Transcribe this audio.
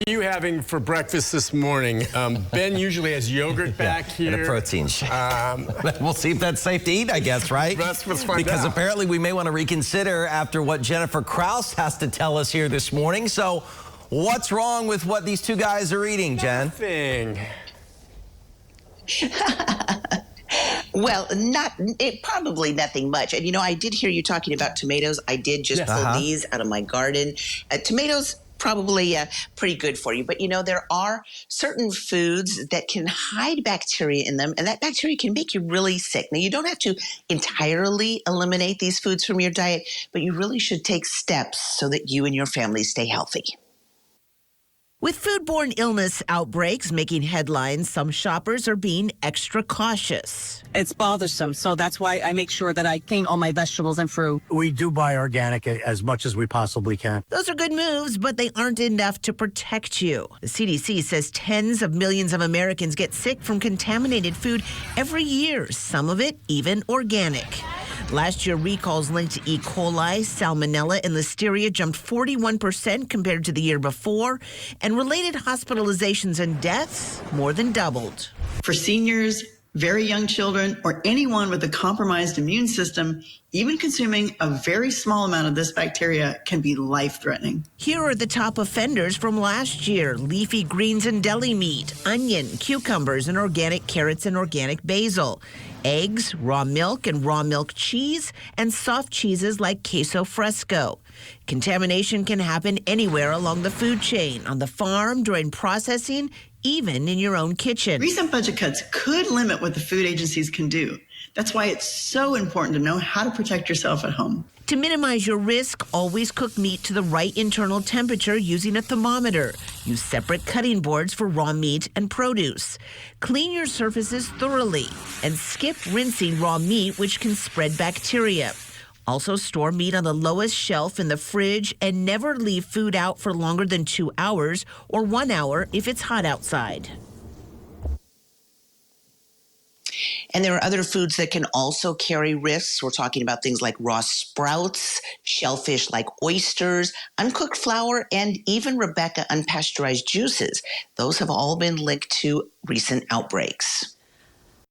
What are you having for breakfast this morning? Ben usually has yogurt back here. And a protein shake. We'll see if that's safe to eat, I guess, right? Let's find because out. Apparently we may want to reconsider after what Jennifer Krause has to tell us here this morning. So what's wrong with what these two guys are eating, Jen? Nothing. Well, probably nothing much. And, I did hear you talking about tomatoes. I did just pull these out of my garden. Tomatoes, probably pretty good for you. But, there are certain foods that can hide bacteria in them, and that bacteria can make you really sick. Now, you don't have to entirely eliminate these foods from your diet, but you really should take steps so that you and your family stay healthy. With foodborne illness outbreaks making headlines, some shoppers are being extra cautious. It's bothersome, so that's why I make sure that I clean all my vegetables and fruit. We do buy organic as much as we possibly can. Those are good moves, but they aren't enough to protect you. The CDC says tens of millions of Americans get sick from contaminated food every year, some of it even organic. Last year, recalls linked to E. coli, salmonella, and listeria jumped 41% compared to the year before, and related hospitalizations and deaths more than doubled. For seniors, very young children, or anyone with a compromised immune system, even consuming a very small amount of this bacteria can be life-threatening. Here are the top offenders from last year: leafy greens and deli meat, onion, cucumbers, and organic carrots and organic basil, eggs, raw milk and raw milk cheese, and soft cheeses like queso fresco. Contamination can happen anywhere along the food chain, on the farm, during processing, even in your own kitchen. Recent budget cuts could limit what the food agencies can do. That's why it's so important to know how to protect yourself at home. To minimize your risk, always cook meat to the right internal temperature using a thermometer. Use separate cutting boards for raw meat and produce. Clean your surfaces thoroughly and skip rinsing raw meat, which can spread bacteria. Also, store meat on the lowest shelf in the fridge and never leave food out for longer than 2 hours or 1 hour if it's hot outside. And there are other foods that can also carry risks. We're talking about things like raw sprouts, shellfish like oysters, uncooked flour, and even Rebecca unpasteurized juices. Those have all been linked to recent outbreaks.